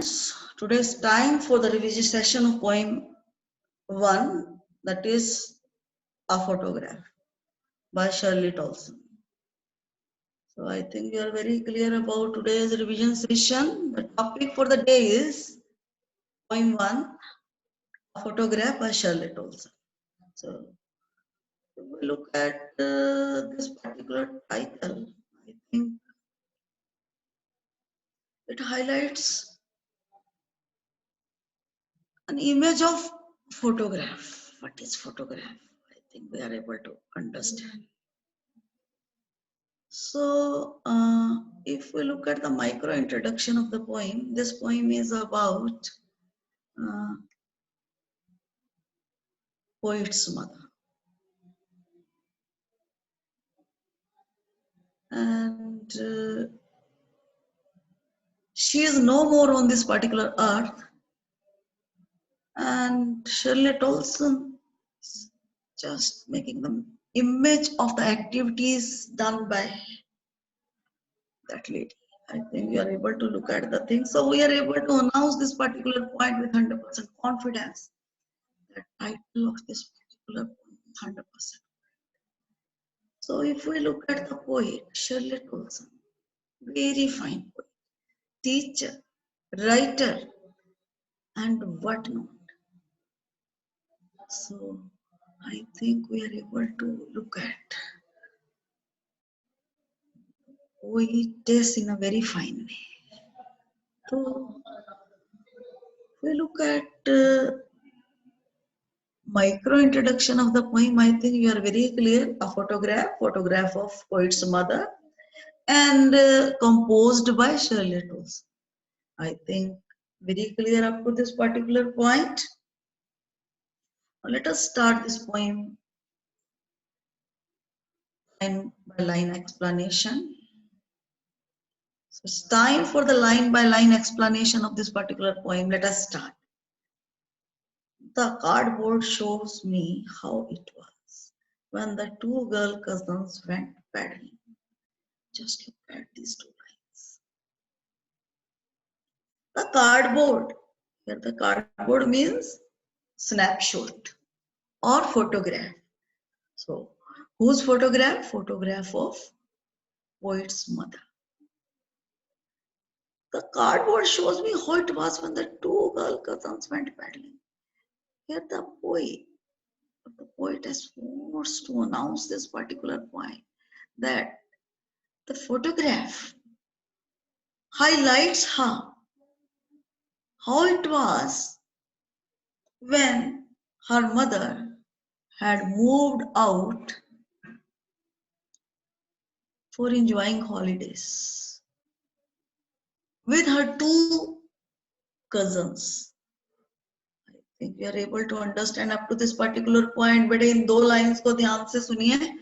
students, today's time for the revision session of poem 1, that is A Photograph by Shirley Tolson. So I think you are very clear about today's revision session. The topic for the day is poem 1, A Photograph by Shirley Tolson. So if we look at this particular title, I think it highlights an image of photograph. What is photograph? I think we are able to understand. So, if we look at the micro introduction of the poem, this poem is about uh, poet's mother. And she is no more on this particular earth. And Shirley Tolson is just making the image of the activities done by that lady. I think we are able to look at the thing. So we are able to announce this particular point with 100% confidence. The title of this particular poem is 100%. So if we look at the poet, Shirley Tolson, very fine poet, teacher, writer, and whatnot. So I think we are able to look at poetess in a very fine way. So if we look at micro introduction of the poem, I think you are very clear. A photograph of poet's mother, and composed by Shirley Tolson. I think very clear up to this particular point. Now let us start this poem line by line explanation. So it's time for the line by line explanation of this particular poem. Let us start. The cardboard shows me how it was when the two girl cousins went paddling. Just look at these two lines. The cardboard. Here the cardboard means snapshot or photograph. So whose photograph? Photograph of poet's mother. The cardboard shows me how it was when the two girl cousins went paddling. Here the poet has forced to announce this particular point, that the photograph highlights how it was when her mother had moved out for enjoying holidays with her two cousins. I think we are able to understand up to this particular point. बेटे इन दो lines को ध्यान से सुनिए.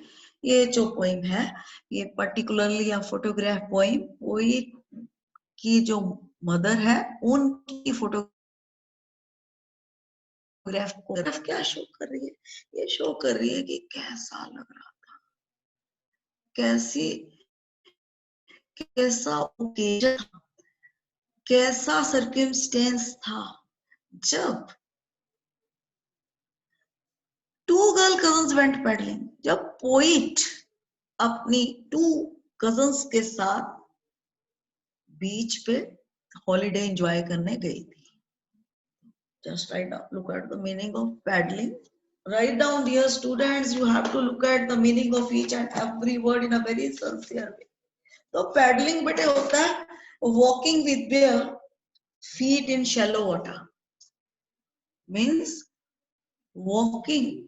ये जो poem है, ये particularly a photograph poem. Poet की जो मदर है, उनकी फोटोग्राफ क्या शो कर रही है? ये शो कर रही है कि कैसा लग रहा था, कैसा ओकेजन था, कैसा सर्कमस्टेंस था जब two girl cousins went paddling. जब पोइट अपनी टू कजन्स के साथ बीच पे हॉलिडे एंजॉय करने गई थी. Just write down, look at the meaning of paddling. Write down, dear students, you have to look at the meaning of each and every word in a very sincere way. तो paddling बेटे होता है walking with bare feet in shallow water. Means walking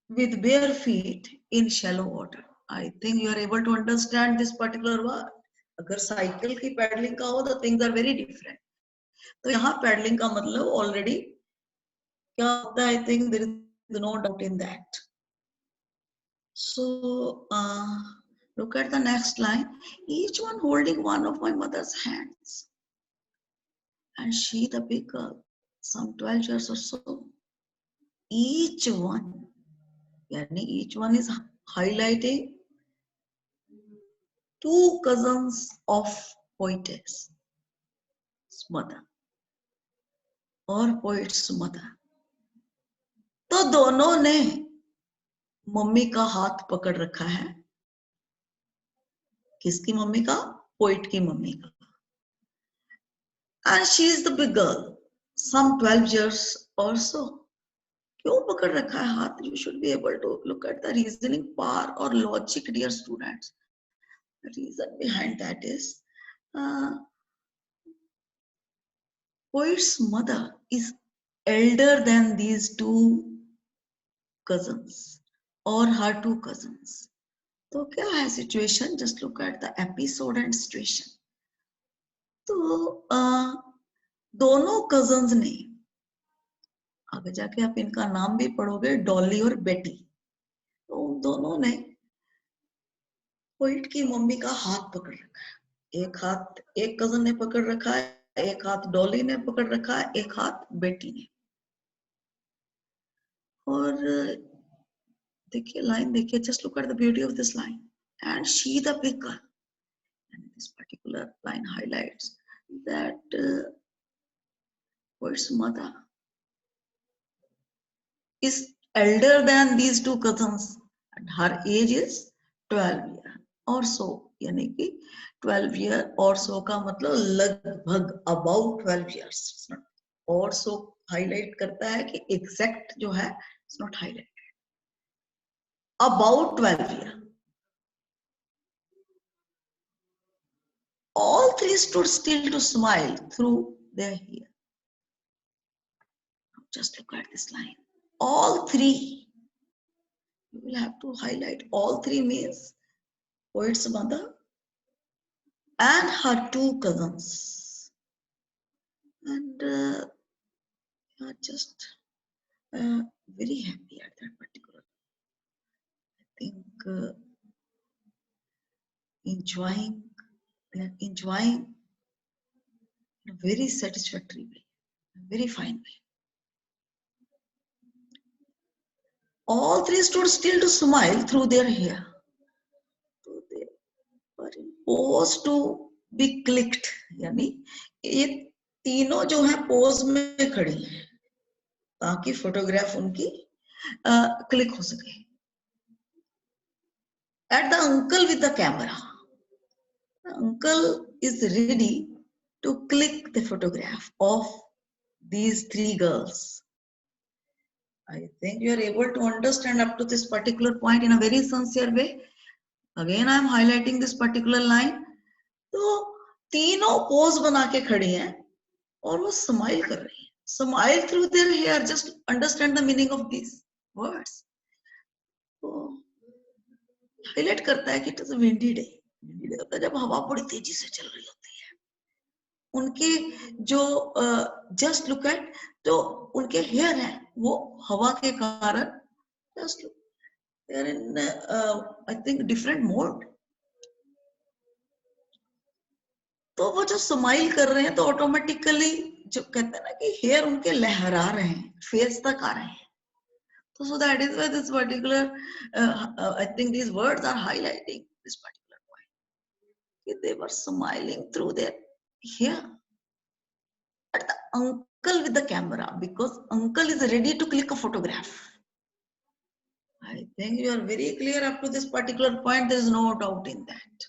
with bare feet in shallow water. I think you are able to understand this particular word. अगर cycle की paddling का हो तो things are very different. तो यहाँ paddling का मतलब already क्या होता है? I think there is no doubt in that. So look at the next line. Each one holding one of my mother's hands, and she the big girl, some 12 years or so. Each one, yani each one is highlighting two cousins of poetess mother. और poets mother, तो दोनों ने mummy का हाथ पकड़ रखा है। किसकी मम्मी का? पोइट की मम्मी का। And she is the big girl, some 12 years or so. क्यों पकड़ रखा है हाथ? You should be able to look at the reasoning power और logic, dear students. The reason behind that is poet's mother is elder than these two cousins or her two cousins. तो क्या है situation? Just look at the episode and situation. तो दोनों cousins ने, आगे जाके आप इनका नाम भी पढ़ोगे, डॉली और बेटी, तो उन दोनों ने पोइट की मम्मी का हाथ पकड़ रखा है. एक हाथ एक कजन ने पकड़ रखा है, एक हाथ डॉली ने पकड़ रखा है, एक हाथ बेटी ने. और देखिए लाइन, देखिए, just look at the beauty of this line. And she the big girl, and this particular line highlights that poet's mother is elder than these two cousins and her age is 12 year or so. यानी कि 12 year or so का मतलब लगभग about 12 years. It's not or so highlight करता है कि exact जो है it's not highlighted. About 12 year. All three stood still to smile through their hair. Just look at this line. All three. You will have to highlight. All three means poet's mother and her two cousins. And are just very happy at that particular. I think enjoying, they are enjoying in a very satisfactory way, a very fine way. All three stood still to smile through their hair. So they were imposed to be clicked. यानी ये तीनों जो है pose में खड़ी हैं ताकि photograph उनकी क्लिक हो सके. At the uncle with the camera. The uncle is ready to click the photograph of these three girls. I think you are able to understand up to this particular point in a very sincere way. Again, I am highlighting this particular line. तो तीनों pose बना के खड़ी हैं और वो smile कर रही हैं. Smile through their hair. Just understand the meaning of these words. तो हाईलाइट करता है कि it is a windy day. Windy day होता है जब हवा बड़ी तेजी से चल रही होती है. उनके जो जस्ट लुक एट, जो उनके हेयर है वो हवा के कारण just they are in I think different mode. तो वो जो स्माइल कर रहे हैं तो ऑटोमेटिकली जो कहते हैं ना कि हेयर उनके लहरा रहे हैं, फेस तक आ रहे हैं. So that is why this particular, I think these words are highlighting this particular point. They were smiling through their hair at the uncle with the camera because uncle is ready to click a photograph. I think you are very clear up to this particular point. There is no doubt in that.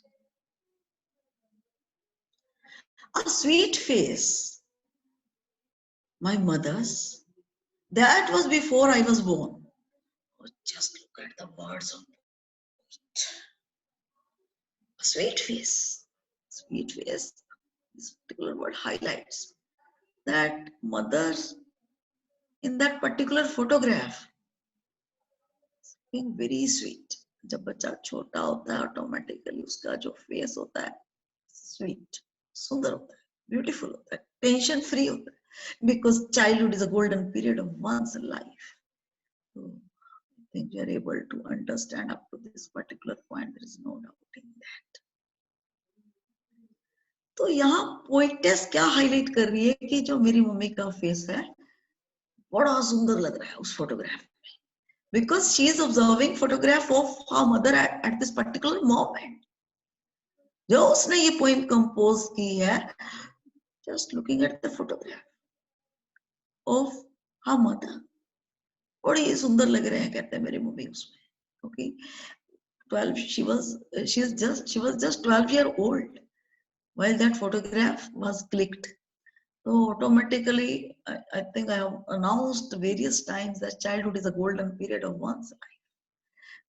A sweet face, my mother's, that was before I was born. Oh, just look at the words of it. A sweet face. Sweet face. This particular word highlights that mother in that particular photograph being very sweet. जब बच्चा छोटा होता है automatically उसका जो face होता है sweet, सुंदर होता है, ब्यूटीफुल होता है, टेंशन फ्री होता है, because childhood is a golden period of one's life. So I think you are able to understand up to this particular point. There is no doubt in that. तो यहाँ poetess क्या highlight कर रही है कि जो मेरी मम्मी का फेस है बड़ा सुंदर लग रहा है उस फोटोग्राफ में, because she is observing photograph of her mother at this particular moment. जो उसने ये पोइम कंपोज की है, just looking at the photograph. of her mother. बड़ी सुंदर लग रहे हैं कहते हैं मेरी मम्मी उसमें, क्योंकि 12 she was just 12 year old while that photograph was clicked. So automatically, I think I have announced various times that childhood is a golden period of one's life.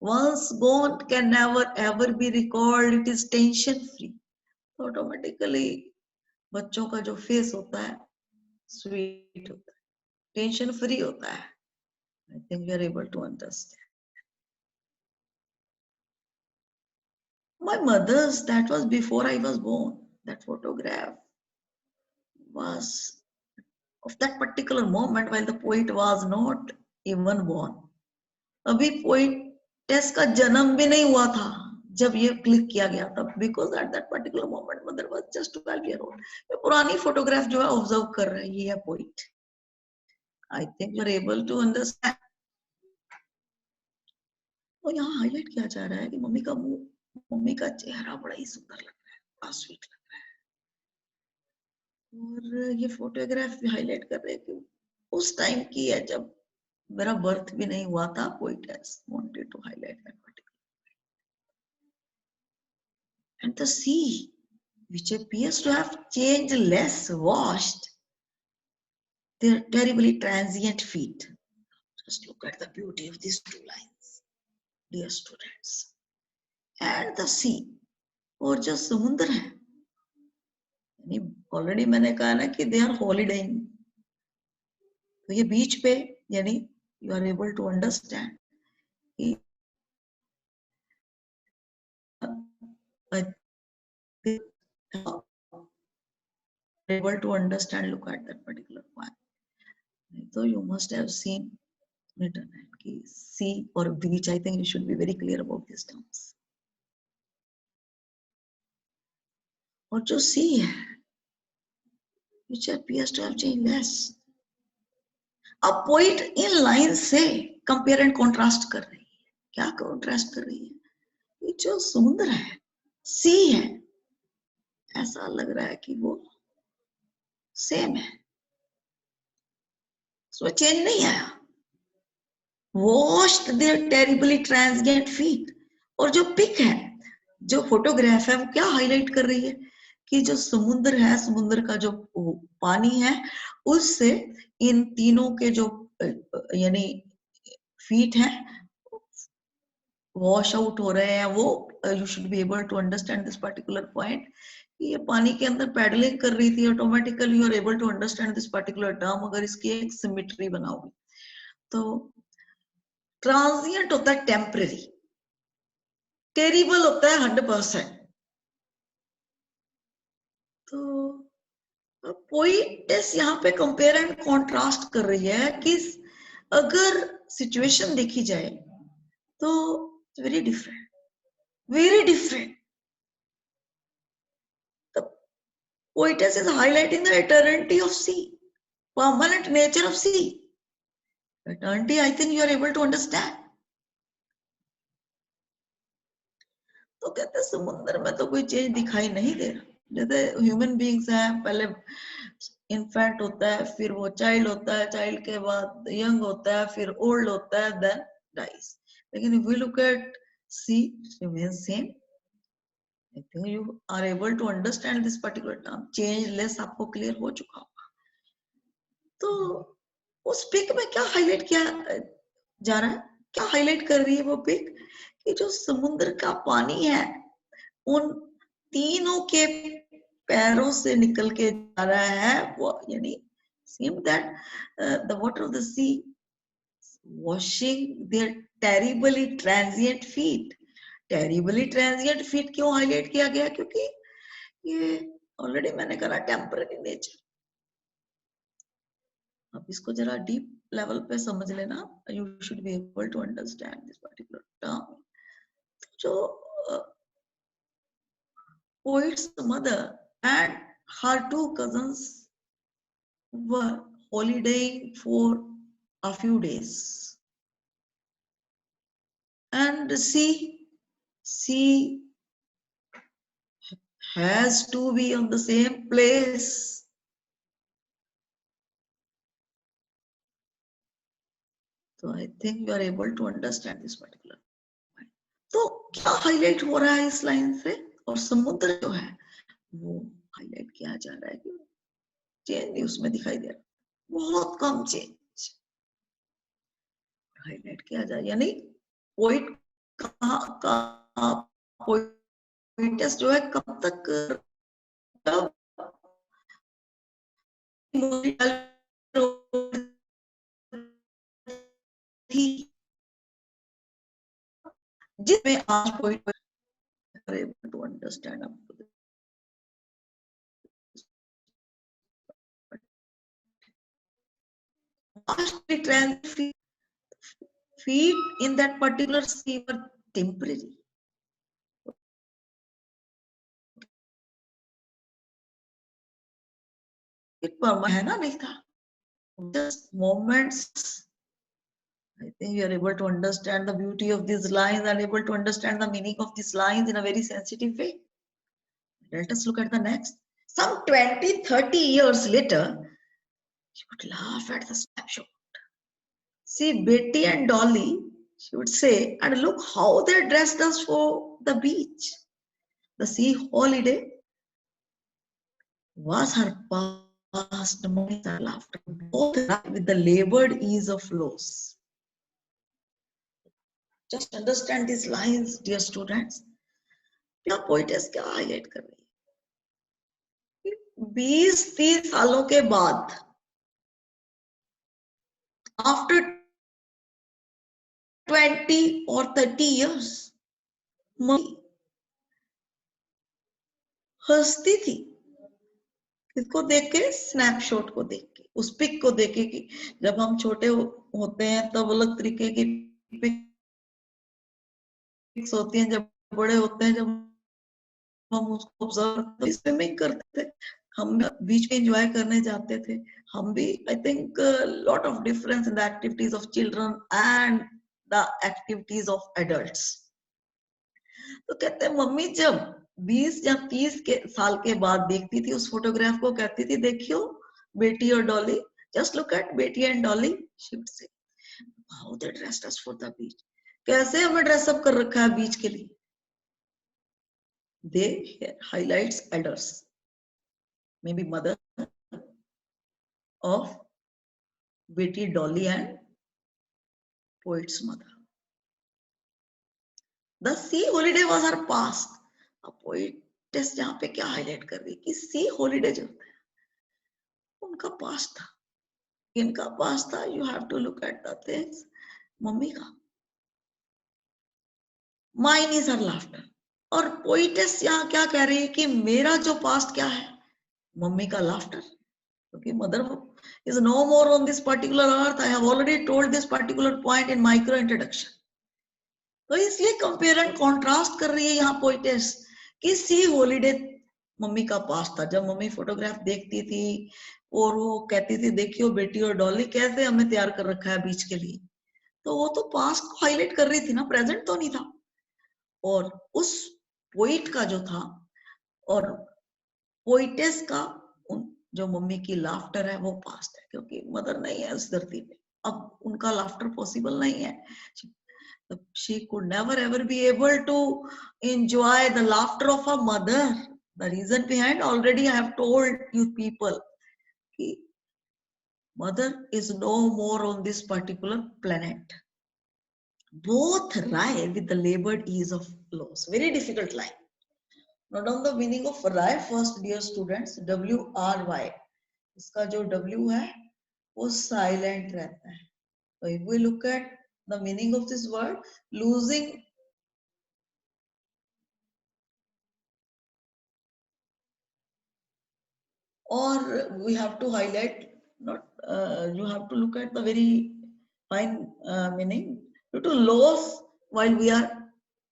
Once gone can never ever be recalled. It is tension free. So automatically बच्चों का जो face होता है sweet होता है, tension free होता है. I think we are able to understand. My mother's, that was before I was born. That photograph was of that particular moment while the poet was not even born. अभी poetess का जन्म भी नहीं हुआ था जब ये क्लिक किया गया था, because at that particular moment mother was just 12 year old. ये पुरानी फोटोग्राफ जो है ऑब्जर्व कर रहे हैं, ये है poet. I think you are able to understand. तो यहाँ हाईलाइट किया जा रहा है कि मम्मी का मुंह, मम्मी का चेहरा बड़ा ही सुंदर लग रहा है, बड़ा स्वीट लग रहा है. और ये फोटोग्राफ भी हाईलाइट कर रहे हैं कि उस टाइम की है जब मेरा बर्थ भी नहीं हुआ था. Poetess wanted to highlight that particular. And the sea, which appears to have changed less, washed their terribly transient feet. Just look at the beauty of these two lines, dear students. And the sea, और जो समुद्र है, यानी already मैंने कहा ना कि they are holidaying. तो ये बीच पे, यानी you are able to understand कि able to understand, look at that particular point. So you must have seen internet ki sea or beach. I think you should be very clear about these terms. और जो sea है, which appears to have changed less. अब poet in line से compare and contrast कर रही है. क्या contrast कर रही है? ये जो समुद्र है, sea है, ऐसा लग रहा है कि वो सेम है, उसमें चेंज नहीं आया. washed their terribly transient feet. और जो पिक है, जो फोटोग्राफ है, वो क्या हाईलाइट कर रही है कि जो समुद्र है, समुद्र का जो पानी है, उससे इन तीनों के जो यानी फीट हैं वॉश आउट हो रहे हैं. वो you should be able to understand this particular point. ये पानी के अंदर पैडलिंग कर रही थी, automatically you are able to understand this particular term अगर इसकी एक सिमेट्री बनाओगे. तो ट्रांजिएंट होता है टेम्पररी, टेरिबल होता है 100%. तो पोइटेस यहाँ पे कंपेयर एंड कॉन्ट्रास्ट कर रही है कि अगर सिचुएशन देखी जाए तो very different, very different. The poetess is highlighting the eternity of sea, permanent nature of sea. Eternity, I think you are able to understand. तो कहते समुद्र में तो कोई चेंज दिखाई नहीं दे रहा. जैसे ह्यूमन बींग्स हैं, पहले इन्फेंट होता है, फिर वो चाइल्ड होता है, चाइल्ड के बाद यंग होता है, फिर ओल्ड होता है, देन डाइज. लेकिन if we look at sea, it remains same. I think you are able to understand this particular term. Changeless आपको क्लियर हो चुका होगा. तो उस पिक में क्या हाईलाइट किया जा रहा है, क्या हाईलाइट कर रही है वो पिक कि जो समुद्र का पानी है उन तीनों के पैरों से निकल के जा रहा है. वो यानी seem that the water of the sea washing their terribly transient feet. Terribly transient feet क्यों हाईलाइट किया गया? क्योंकि ये ऑलरेडी मैंने कहा टेम्पररी नेचर. अब इसको जरा डीप लेवल पे समझ लेना. You should be able to understand this particular term. जो poet's mother and her two cousins were holidaying for a few days, and she has to be on the same place तो I think you are able to understand this particular point. तो क्या highlight हो रहा है इस line से, और समुद्र जो है वो हाईलाइट किया जा रहा है कि चेंज नहीं उसमें दिखाई दे रहा, बहुत कम चेंज हाईलाइट किया जा, यानी पोइट का पोइटस जो है कब तक, जब थी, जिसमें आज पोइट टू अंडरस्टैंड आपको transit feet in that particular sea were temporary. It permanent है ना, नहीं था, just moments. I think you are able to understand the beauty of these lines and able to understand the meaning of these lines in a very sensitive way. Let us look at the next. Some 20, 30 years later, she would laugh at the snapshot. See Betty and Dolly, she would say, and look how they dressed us for the beach. The sea holiday was her past moments and laughter, both with the labored ease of loss. Just understand these lines, dear students. क्या poetess क्या highlight कर रही है, 20-30 सालों के बाद, after 20 और 30 years, mummy हंसती थी, इसको देख के, स्नैपशॉट को देख के, उस पिक को देख के कि जब हम छोटे होते हैं तब अलग तरीके की पिक्स होती हैं, जब बड़े होते हैं, जब हम उसको ऑब्जर्व स्विमिंग करते थे, हम बीच में एंजॉय करने जाते थे, हम भी I think lot of difference in the activities of children and the activities of adults. तो कहते हैं मम्मी जब 20 या 30 के साल के बाद देखती थी उस फोटोग्राफ को, कहती थी देखियो बेटी और डॉली, जस्ट लुक एट बेटी and Dolly, she would say how they dressed us for the beach, कैसे हमें ड्रेसअप कर रखा है बीच के लिए। They highlights elders, maybe mother of Betty, Dolly and poet's mother. The sea holiday was her past. अब poetess यहाँ पे क्या हाईलाइट कर रही है कि सी हॉलीडे जो था उनका पास्ट था, इनका पास्ट था। You have to look at the things. Mummy का माइन इज हर लाफ्टर, और पोइटेस यहाँ क्या कह रही है कि मेरा जो पास्ट क्या है, मम्मी का लाफ्टर, क्योंकि mother is no more on this particular earth. I have already told this particular point in micro introduction. तो इसलिए कंपेयर एंड कॉन्ट्रास्ट कर रही है यहाँ पोइटेस कि सी हॉलीडे मम्मी का पास्ट था, जब मम्मी फोटोग्राफ देखती थी और वो कहती थी देखियो बेटी और डॉली कैसे हमें तैयार कर रखा है बीच के लिए, तो वो तो पास्ट को हाईलाइट कर रही थी ना, प्रेजेंट तो नहीं था। और उस पोइट का जो था और पोइटेस का जो मम्मी की लाफ्टर है वो पास्ट है, क्योंकि मदर नहीं है इस धरती पे, अब उनका लाफ्टर पॉसिबल नहीं है। She could never ever be able to enjoy the laughter of her mother. The reason behind already I have told you people, mother is no more on this particular planet. Both rye with the labored ease of loss. Very difficult line. Note down the meaning of rye first, dear students. W-R-Y. इसका जो W है वो silent रहता है. So if we look at the meaning of this word, losing or we have to highlight, not you have to look at the very fine meaning, due to loss while we are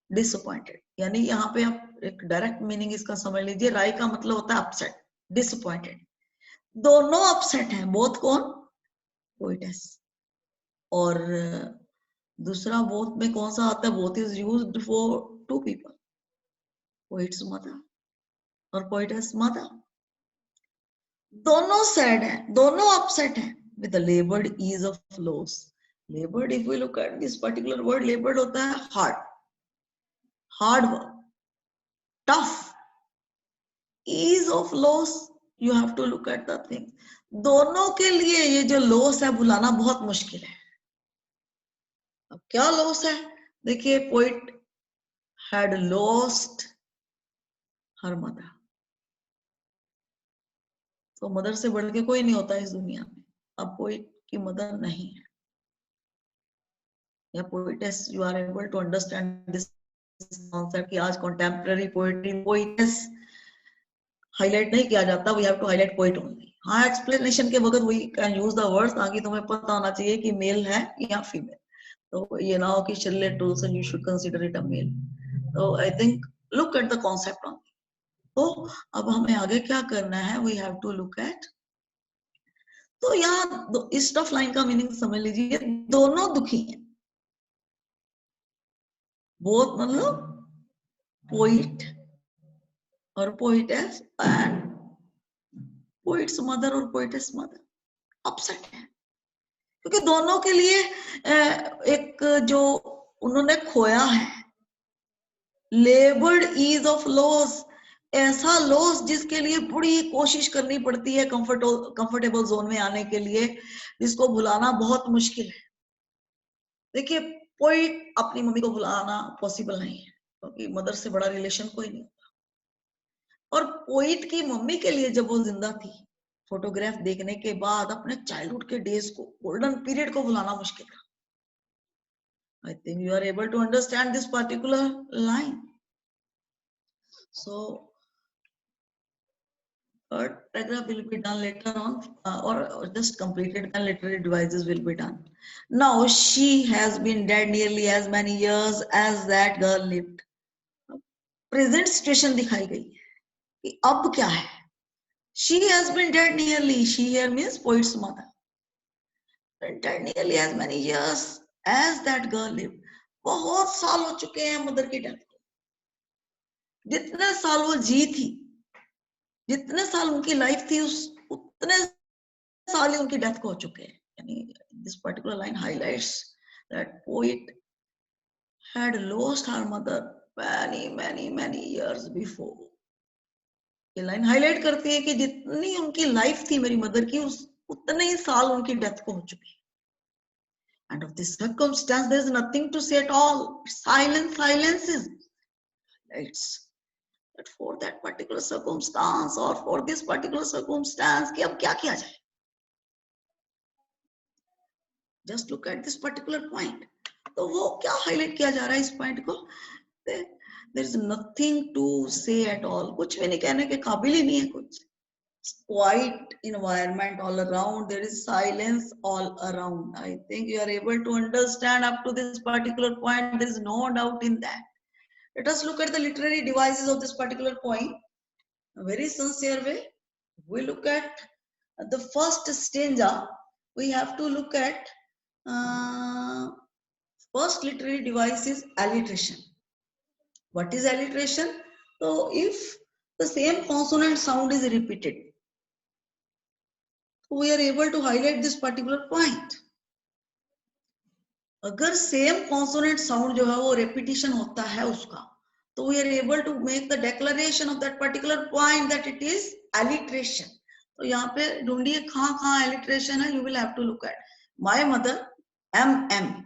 disappointed. यानी यहाँ पे आप एक direct meaning इसका समझ लीजिए, राय का मतलब होता है अपसेट, डिसअपॉइंटेड, दोनों अपसेट हैं, बोथ कौन, पोइटेस, और दूसरा बोथ में कौन सा आता है, both is used for two people, poet's mother और पोइटेस मदर, दोनों सैड हैं, दोनों अपसेट हैं, with the laboured ease of loss, Labored, if we look at this particular word, labored होता है hard work, tough, ease of loss. You have to look at the thing. दोनों के लिए ये जो loss है बुलाना बहुत मुश्किल है. अब क्या loss है? देखिए, poet had lost her mother. तो मदर से बढ़ के कोई नहीं होता इस दुनिया में. अब पोइट की मदर नहीं है. या poetess, you are able to understand this concept कि आज कंटेम्पररी पोइट्री पोइटेस हाईलाइट नहीं किया जाता. We have to highlight poet only. हाँ, एक्सप्लेनेशन के वक्त we can use the words ताकि तुम्हें पता होना चाहिए कि मेल है या फीमेल. तो ये ना हो कि शिरलेट tools and you should consider it a male. तो I think look at the concept only. तो अब हमें आगे क्या करना है? We have to look at. तो यहाँ इस टफ लाइन का मीनिंग समझ लीजिए, दोनों दुखी हैं. बोथ मतलब पोइट और पोइटेस एंड पोइट्स मदर और पोइटेस मदर अपसेट है. क्योंकि दोनों के लिए एक जो उन्होंने खोया है, लेबर्ड ईज ऑफ लॉस, ऐसा लॉस जिसके लिए बड़ी कोशिश करनी पड़ती है कंफर्टेबल जोन में आने के लिए, जिसको भुलाना बहुत मुश्किल है. देखिए, पोइट अपनी मम्मी को भुलाना पॉसिबल नहीं है क्योंकि मदर से बड़ा रिलेशन कोई नहीं होता. और पोइट की मम्मी के लिए जब वो जिंदा थी, फोटोग्राफ देखने के बाद अपने चाइल्डहुड के डेज को, गोल्डन पीरियड को भुलाना मुश्किल था. I think you are able to understand this particular line. So third paragraph will be done later on, or just completed, then literary devices will be done. Now she has been dead nearly as many years as that girl lived. Present situation दिखाई गई कि अब क्या है. She has been dead nearly. She here means poet's mother. Dead nearly as many years as that girl lived. बहुत साल हो चुके हैं मदर की डेथ को. जितने साल वो जी थी, जितने साल उनकी लाइफ थी, उतने साल ही उनकी डेथ को हो चुके हैं. यानी this particular line highlights that poet had lost her mother many many many years before. ये लाइन हाईलाइट करती है कि जितनी उनकी लाइफ थी मेरी मदर की, उतने ही साल उनकी डेथ को हो चुके हैं. And of this circumstance there is nothing to say at all. Silence is. It's that for that particular circumstance or for this particular circumstance कि अब क्या किया जाए. Just look at this particular point. तो वो क्या हाईलाइट किया जा रहा है इस पॉइंट को? There is nothing to say at all. कुछ भी नहीं कहने के काबिल ही नहीं है कुछ. Quiet environment all around. There is silence all around. I think you are able to understand up to this particular point. There is no doubt in that. Let us look at the literary devices of this particular point. A very sincere way. We look at the first stanza. We have to look at first literary device is alliteration. What is alliteration? So if the same consonant sound is repeated, we are able to highlight this particular point. अगर same consonant sound जो है वो repetition होता है उसका, तो we are able to make the declaration of that particular point that it is alliteration. तो यहाँ पे ढूंढिए कहाँ एलिट्रेशन है. You will have to look at my mother M.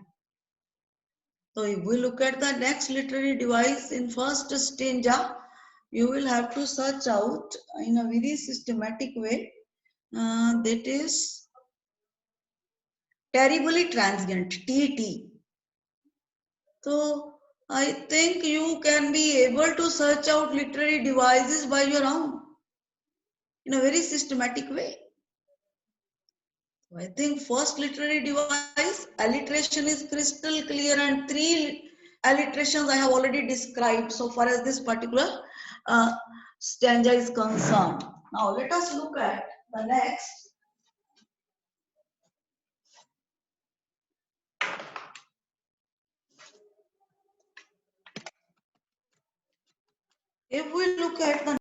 So if we look at the next literary device in first stanza, you will have to search out in a very systematic way. That is terribly transient, TT. So I think you can be able to search out literary devices by your own in a very systematic way. So I think first literary device, alliteration is crystal clear, and 3 alliterations I have already described so far as this particular stanza is concerned. Now let us look at the next. If we look at the